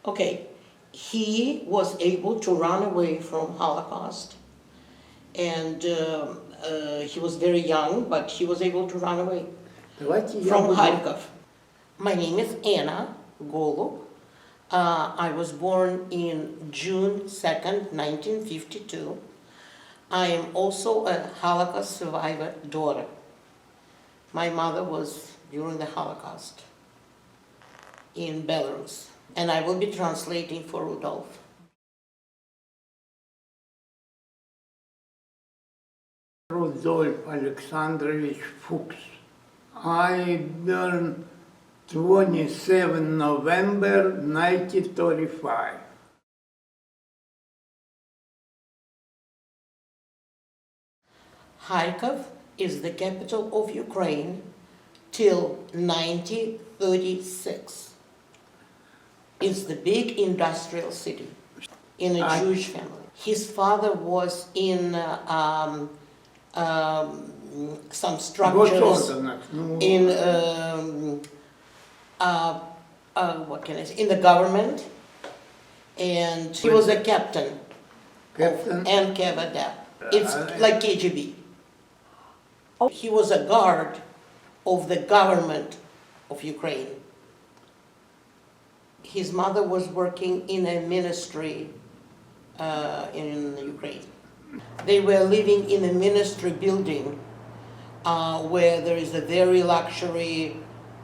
Okay, he was able to run away from Holocaust, and he was very young, but he was able to run away from Kharkov. My name is Anna Golub. I was born in June 2nd, 1952. I am also a Holocaust survivor daughter. My mother was during the Holocaust in Belarus, and I will be translating for Rudolff. Rudolf Alexandrovich Fuks. I born 27 November 1935. Kharkov is the capital of Ukraine till 1936. It's the big industrial city in a Jewish family. His father was in some structures in what can I say, in the government, and he was a captain of NKVD. It's like KGB. He was a guard of the government of Ukraine. His mother was working in a ministry in Ukraine. They were living in a ministry building where there is a very luxury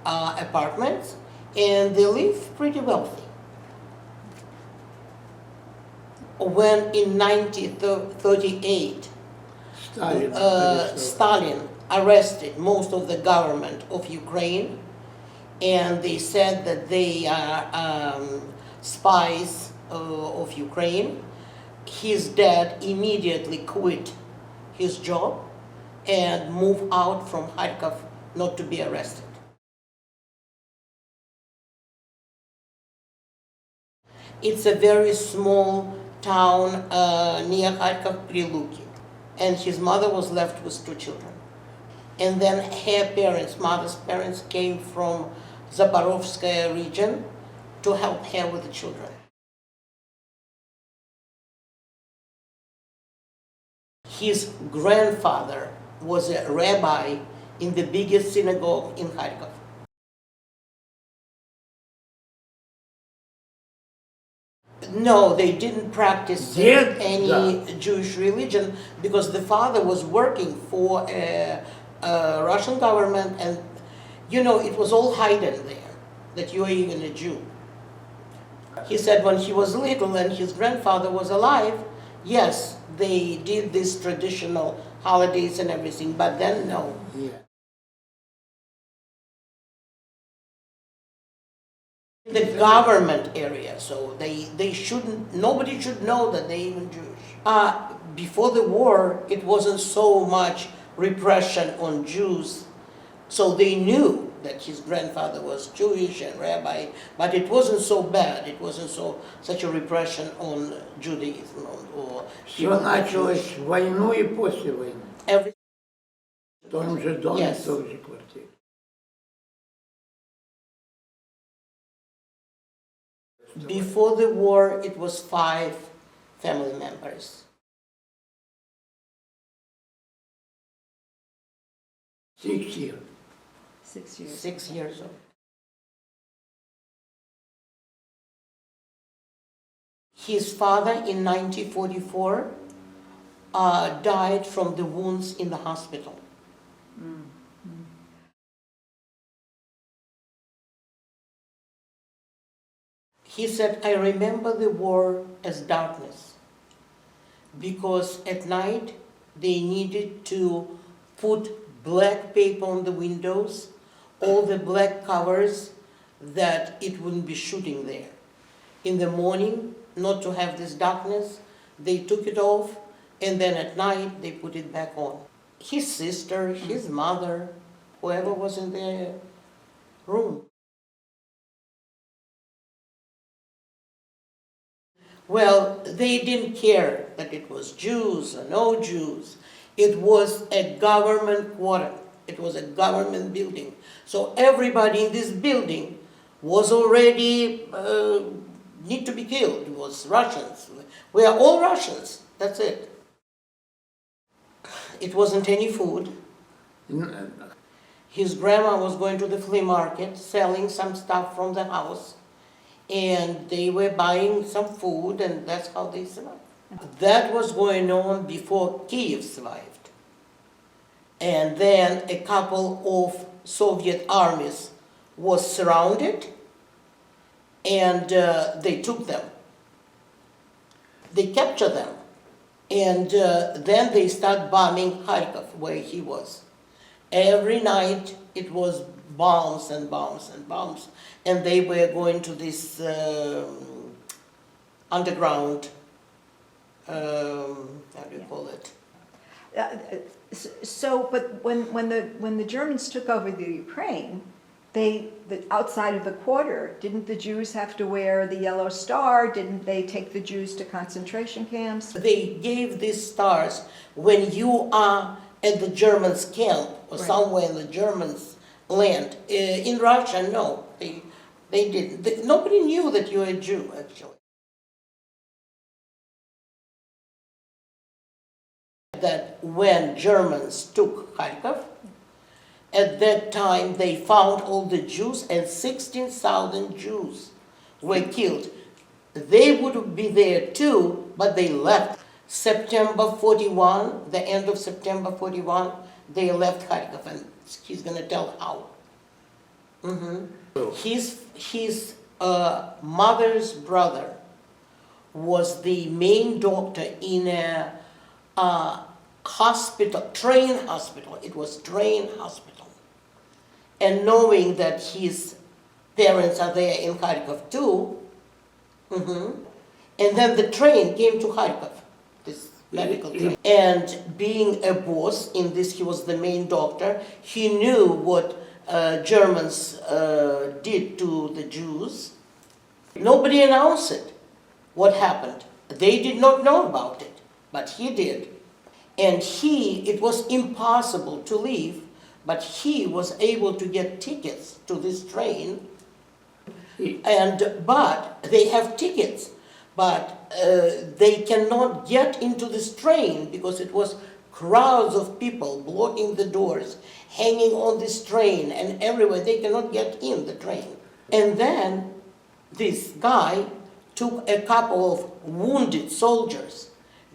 apartments, and they live pretty wealthy. When in 1938, Stalin arrested most of the government of Ukraine, and they said that they are spies of Ukraine. His dad immediately quit his job and moved out from Kharkov not to be arrested. It's a very small town near Kharkov, Priluki, and his mother was left with 2 children. And then her parents, mother's parents, came from Zaporizhzhia region to help her with the children. His grandfather was a rabbi in the biggest synagogue in Kharkov. No, they didn't practice any Jewish religion because the father was working for a Russian government, and you know, it was all hidden there that you are even a Jew. He said when he was little and his grandfather was alive, yes, they did these traditional holidays and everything, but then no. Yeah. The government area, so they shouldn't, nobody should know that they're even Jewish. Before the war, it wasn't so much repression on Jews, so they knew that his grandfather was Jewish and rabbi, but it wasn't so bad. It wasn't such a repression on Judaism or. Все началось в войну и после войны. В том же доме, в той же квартире. Before the war, it was 5 family members. 6 years. 6 years. 6 years old. His father in 1944 died from the wounds in the hospital. He said, I remember the war as darkness because at night they needed to put black paper on the windows, all the black covers, that it wouldn't be shooting there. In the morning, not to have this darkness, they took it off, and then at night they put it back on. His sister, his mother, whoever was in their room. Well, they didn't care that it was Jews or no Jews. It was a government quarter. It was a government building. So everybody in this building was already need to be killed. It was Russians. We are all Russians. That's it. It wasn't any food. His grandma was going to the flea market, selling some stuff from the house, and they were buying some food, and that's how they survived. That was going on before Kiev survived. And then a couple of Soviet armies was surrounded, and they took them. They captured them, and then they start bombing Kharkov, where he was. Every night it was bombs and bombs and bombs, and they were going to this underground, how do you call it? But when the Germans took over the Ukraine, outside of the quarter, didn't the Jews have to wear the yellow star? Didn't they take the Jews to concentration camps? They gave these stars when you are at the Germans' camp or somewhere in the Germans' land. In Russia, no, they didn't. Nobody knew that you were a Jew, actually. That when Germans took Kharkov, at that time they found all the Jews, and 16,000 Jews were killed. They would be there too, but they left. September 41, the end of September 41, they left Kharkov, and he's going to tell how. His mother's brother was the main doctor in a hospital, train hospital. It was train hospital. And knowing that his parents are there in Kharkov too, and then the train came to Kharkov, this medical train. And being a boss in this, he was the main doctor, he knew what Germans did to the Jews. Nobody announced it, what happened. They did not know about it, but he did. And it was impossible to leave, but he was able to get tickets to this train. But they have tickets, but they cannot get into this train because it was crowds of people blocking the doors, hanging on this train, and everywhere. They cannot get in the train. And then this guy took a couple of wounded soldiers,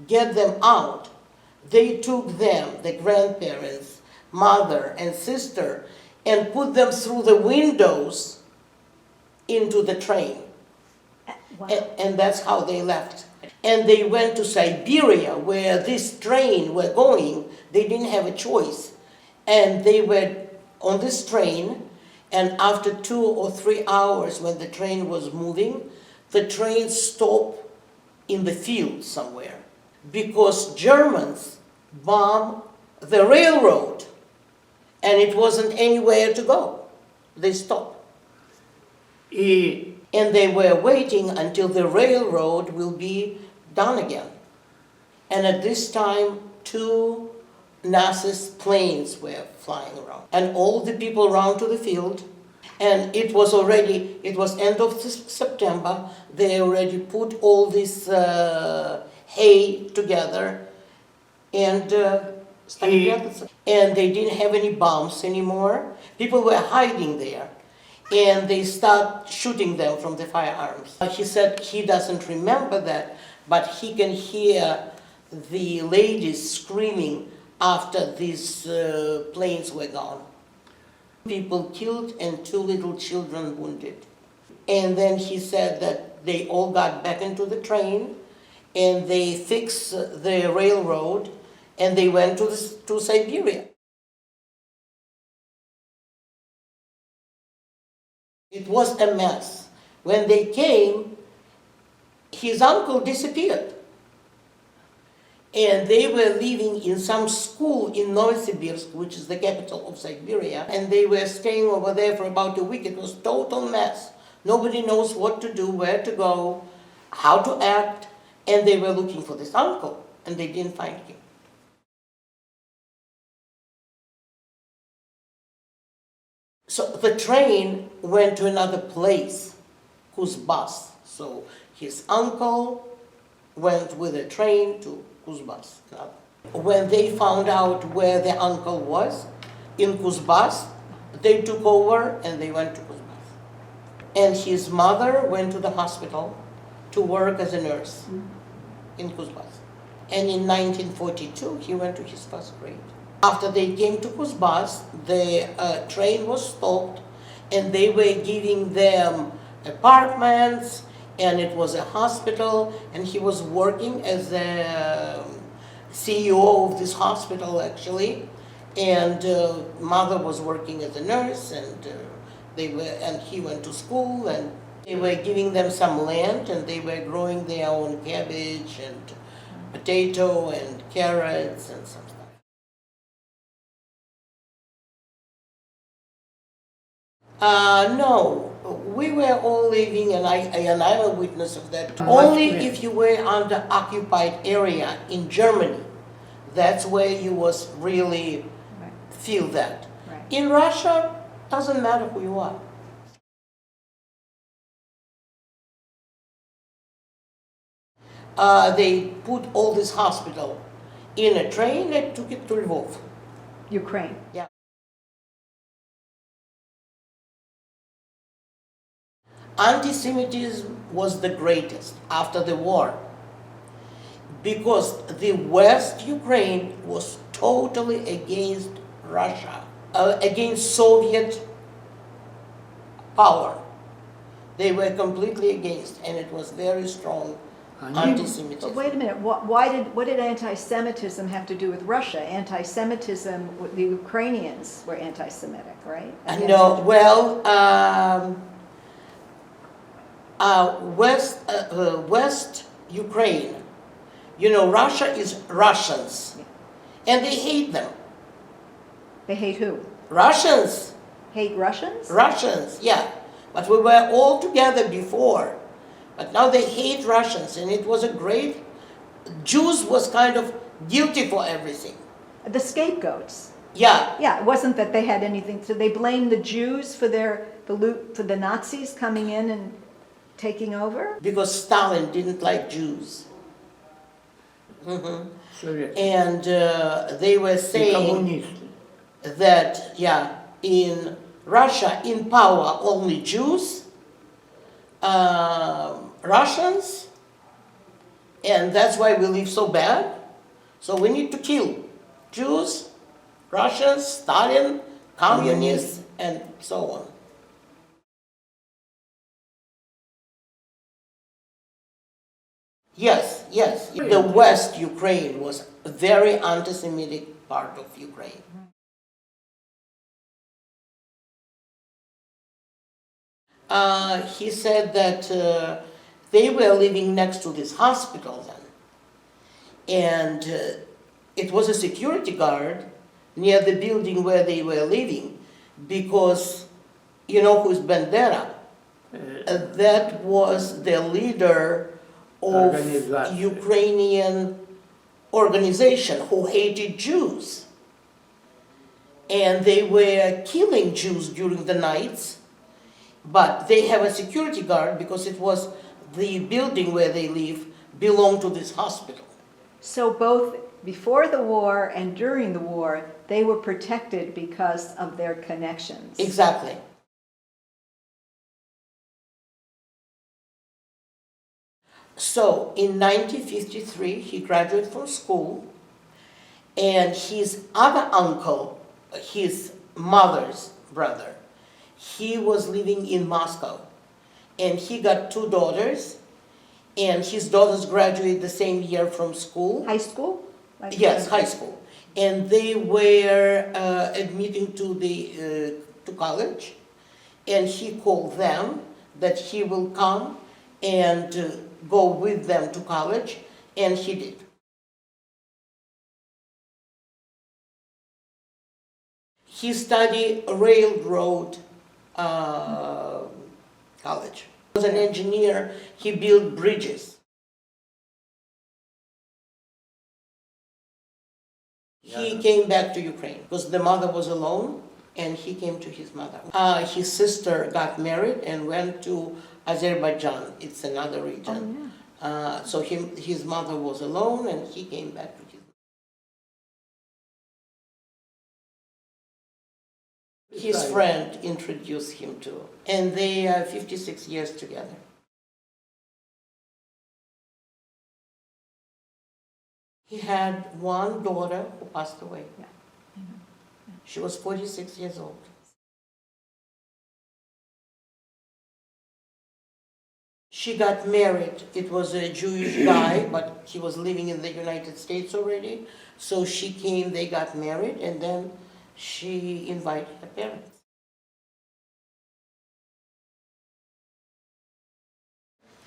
get them out. They took them, the grandparents, mother and sister, and put them through the windows into the train. Wow. And that's how they left. And they went to Siberia, where this train were going. They didn't have a choice. And they were on this train, and after 2 or 3 hours when the train was moving, the train stopped in the field somewhere because Germans bombed the railroad and it wasn't anywhere to go. They stopped. And they were waiting until the railroad will be done again. And at this time, 2 Nazi planes were flying around. And all the people ran to the field. And it was end of September. They already put all this hay together and and they didn't have any bombs anymore. People were hiding there. And they start shooting them from the firearms. He said he doesn't remember that, but he can hear the ladies screaming after these planes were gone. People killed and 2 little children wounded. And then he said that they all got back into the train and they fixed the railroad and they went to Siberia. It was a mess. When they came, his uncle disappeared. And they were living in some school in Novosibirsk, which is the capital of Siberia, and they were staying over there for about a week. It was a total mess. Nobody knows what to do, where to go, how to act, and they were looking for this uncle, and they didn't find him. So the train went to another place, whose bus So his uncle went with a train to Kuzbas. When they found out where the uncle was, in Kuzbas, they took over and they went to Kuzbas. And his mother went to the hospital to work as a nurse in Kuzbas. And in 1942, he went to his first grade. After they came to Kuzbas, the train was stopped and they were giving them apartments, and it was a hospital, and he was working as a CEO of this hospital actually, and mother was working as a nurse, and he went to school, and they were giving them some land, and they were growing their own cabbage and potato and carrots and some stuff. No, we were all living, and I'm a witness of that. Only if you were under occupied area in Germany, that's where you was really feel that. Right. In Russia, doesn't matter who you are. They put all this hospital in a train and took it to Lvov. Ukraine. Yeah. Anti-Semitism was the greatest after the war because the West Ukraine was totally against Russia, against Soviet power. They were completely against, and it was very strong anti-Semitism. But wait a minute, what did anti-Semitism have to do with Russia? Anti-Semitism, the Ukrainians were anti-Semitic, right? No, well, West Ukraine, you know, Russia is Russians, and they hate them. They hate who? Russians. Hate Russians? Russians, yeah. But we were all together before. But now they hate Russians, and it was a great... Jews was kind of guilty for everything. The scapegoats. Yeah. Yeah, it wasn't that they had anything, so they blamed the Jews for the Nazis coming in and taking over? Because Stalin didn't like Jews. And they were saying that, yeah, in Russia, in power, only Jews, Russians, and that's why we live so bad. So we need to kill Jews, Russians, Stalin, communists, and so on. Yes, yes. The West Ukraine was a very anti-Semitic part of Ukraine. He said that they were living next to this hospital then. And it was a security guard near the building where they were living, because you know who's Bandera? That was the leader of Ukrainian organization who hated Jews. And they were killing Jews during the nights, but they have a security guard because it was the building where they live belonged to this hospital. So both before the war and during the war, they were protected because of their connections. Exactly. So in 1953, he graduated from school, and his other uncle, his mother's brother, he was living in Moscow, and he got two daughters, and his daughters graduated the same year from school. High school? Yes, high school. And they were admitting to college, and he called them that he will come and go with them to college, and he did. He studied railroad college. He was an engineer, he built bridges. He came back to Ukraine because the mother was alone, and he came to his mother. His sister got married and went to Azerbaijan, it's another region. So his mother was alone, and he came back to his friend introduced him to, and they are 56 years together. He had one daughter who passed away. Yeah. She was 46 years old. She got married. It was a Jewish guy, but he was living in the United States already. So she came, they got married, and then she invited her parents.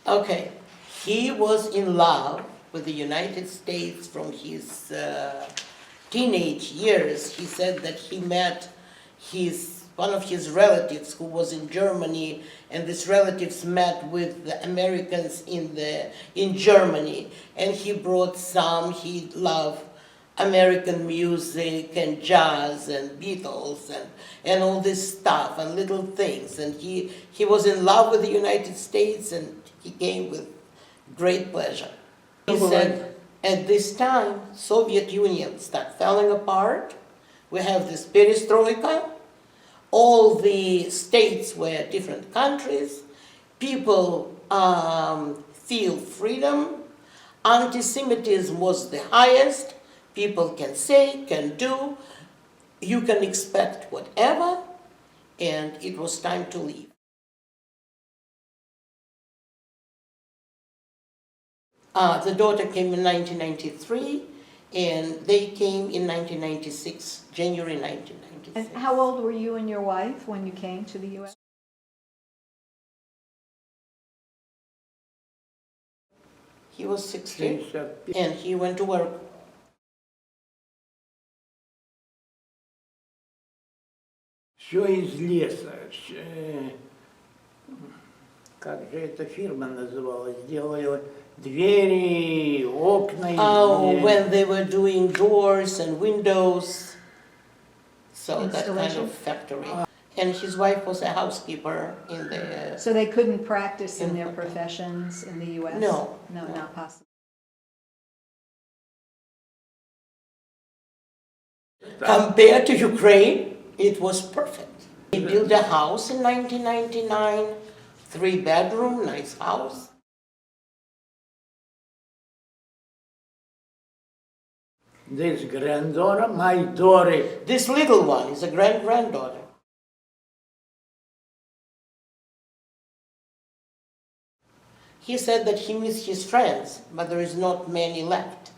Okay, he was in love with the United States from his teenage years. He said that he met one of his relatives who was in Germany, and these relatives met with the Americans in Germany, and he brought he loved American music and jazz and Beatles and all this stuff and little things, and he was in love with the United States, and he came with great pleasure. He said, at this time, Soviet Union started falling apart. We have this perestroika. All the states were different countries. People feel freedom. Anti-Semitism was the highest. People can say, can do. You can expect whatever. And it was time to leave. The daughter came in 1993, and they came in 1996, January 1996. And how old were you and your wife when you came to the U.S.? He was 16, and he went to work. Все из леса. Как же эта фирма называлась? Делала двери, окна. Oh, when they were doing doors and windows, so that kind of factory. And his wife was a housekeeper in the... So they couldn't practice in their professions in the U.S.? No. No, not possible. Compared to Ukraine, it was perfect. He built a house in 1999, 3-bedroom, nice house. This granddaughter, my daughter. This little one is a granddaughter. He said that he missed his friends, but there is not many left.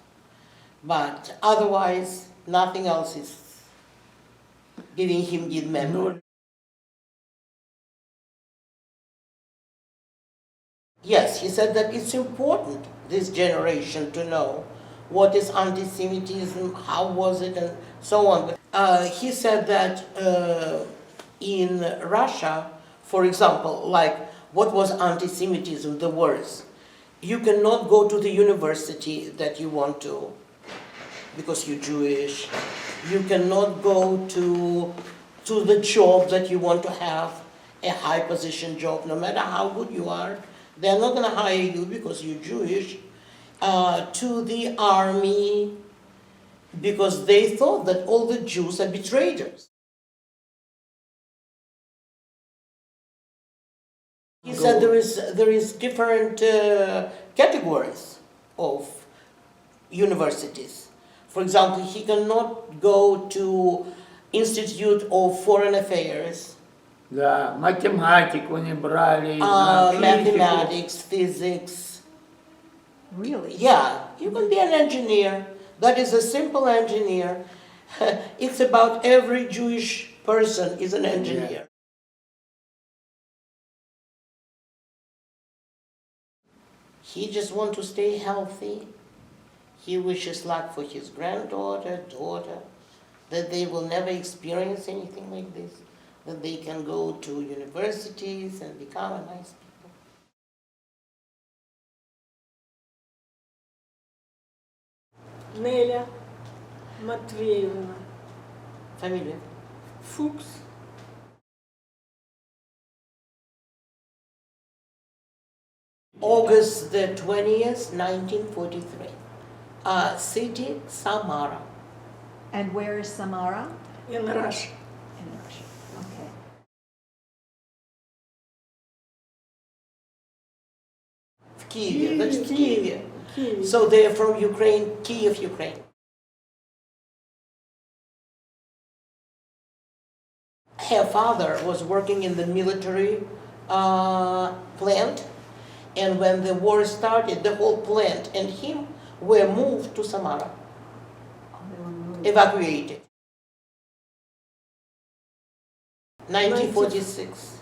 But otherwise, nothing else is giving him good memory. Yes, he said that it's important, this generation, to know what is anti-Semitism, how was it, and so on. He said that in Russia, for example, like what was anti-Semitism, the words. You cannot go to the university that you want to because you're Jewish. You cannot go to the job that you want to have, a high position job, no matter how good you are. They're not going to hire you because you're Jewish. To the army, because they thought that all the Jews are betrayers. He said there is different categories of universities. For example, he cannot go to Institute of Foreign Affairs. Да, математику не брали. Mathematics, physics. Really? Yeah, you can be an engineer. That is a simple engineer. It's about every Jewish person is an engineer. Yeah. He just wants to stay healthy. He wishes luck for his granddaughter, daughter, that they will never experience anything like this, that they can go to universities and become a nice people. Neyla Matveevna. Familia? Fuks. August the 20th, 1943. City, Samara. And where is Samara? In Russia. In Russia. Okay. В Киеве, значит, в Киеве. Kyiv. So they're from Ukraine, Kiev, Ukraine. Her father was working in the military plant, and when the war started, the whole plant and him were moved to Samara, Oh, they were moved. evacuated. 1946.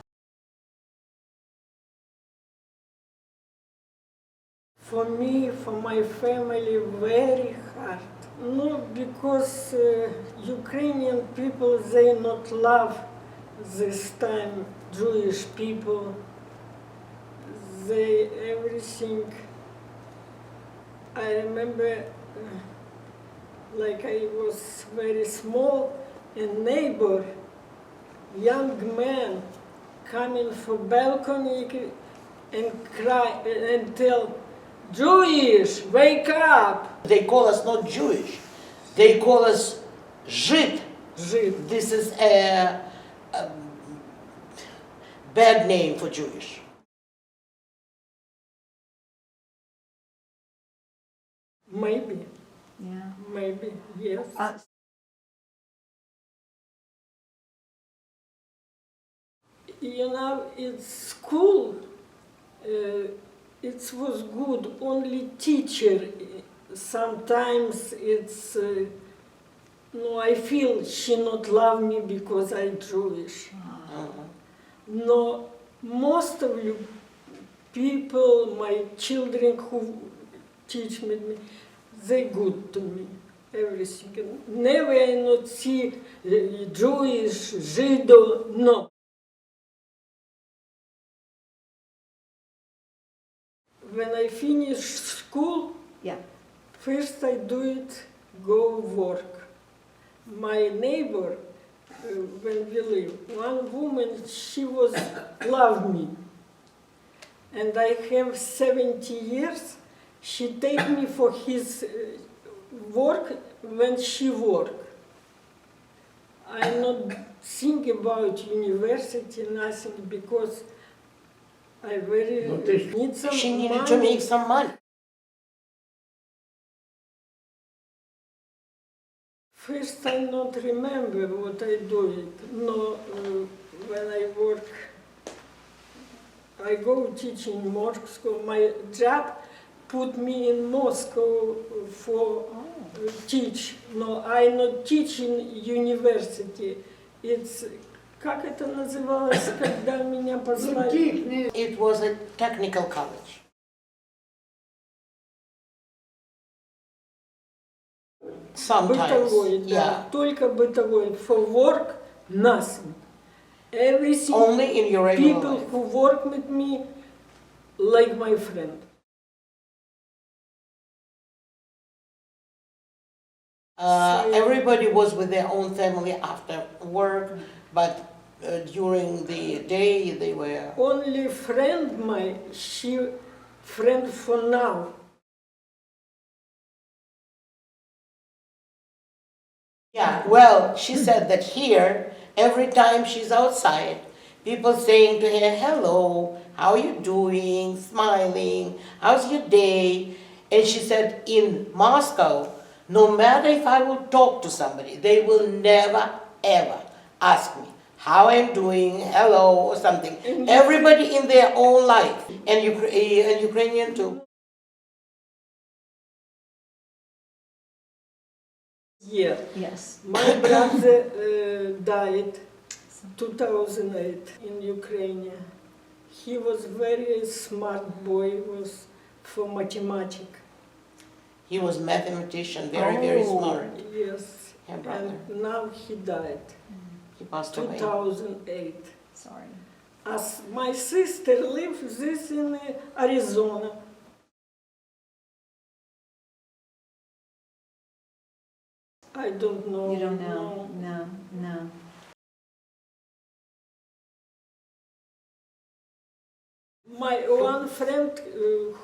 For me, for my family, very hard. No, because Ukrainian people, they not love this time Jewish people. They everything. I remember, like I was very small, a neighbor, young man, coming for balcony and cry and tell, Jewish, wake up! They call us not Jewish, they call us Žid. Жид. This is a bad name for Jewish. Maybe, Yeah. maybe, yes. You know, it's school, it was good, only teacher, sometimes it's, no, I feel she not love me because I Jewish. No, most of you people, my children who teach me, they good to me, everything. Never I not see Jewish, Žido, no. When I finish school, Yeah. first I do it, go work. My neighbor, when we live, one woman, she was love me. And I have 70 years, she take me for his work when she work. I not think about university, nothing, because I very need some She needed money. to make some money. First, I not remember what I do it. No, when I work, I go teach in Moscow. My job put me in Moscow for teach. No, I not teach in university. It's как это называлось, когда меня послали? It was a technical college. Sometimes, Бытовой, да, yeah. только бытовой. For work, nothing. Everything. Only in your regular People life. who work with me, like my friend. Everybody was with their own family after work, but during the day they were. Only friend my, she friend for now. Yeah, well, she said that here, every time she's outside, people saying to her, hello, how are you doing, smiling, how's your day? And she said, in Moscow, no matter if I will talk to somebody, they will never, ever ask me how I'm doing, hello, or something. Everybody in their own life, and Ukrainian too. Yeah. Yes. My brother died 2008 in Ukraine. He was very smart boy, was for mathematics. He was mathematician, very smart. Yes. Her brother. And now he died, He passed away. 2008. Sorry. As my sister lives this in Arizona. I don't know. You don't know? No, no. My one friend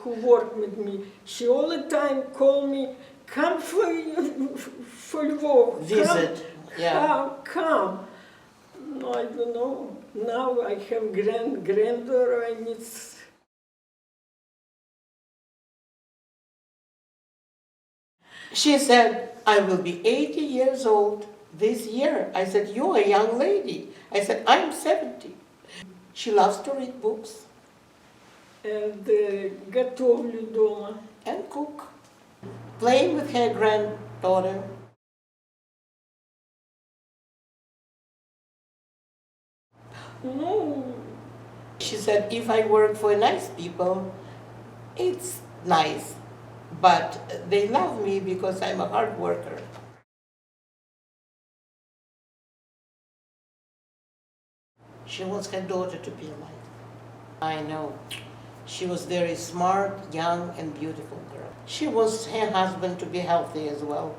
who worked with me, she all the time called me, come for Lvov. Visit, yeah. Come. No, I don't know. Now I have granddaughter, I need... She said, I will be 80 years old this year. I said, you're a young lady. I said, I'm 70. She loves to read books. And готовлю дома. And cook. Playing with her granddaughter. No. She said, if I work for nice people, it's nice. But they love me because I'm a hard worker. She wants her daughter to be alive. I know. She was very smart, young, and beautiful girl. She wants her husband to be healthy as well.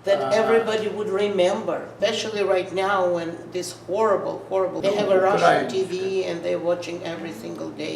That everybody would remember, especially right now when this horrible, they have a Russian TV and they're watching every single day.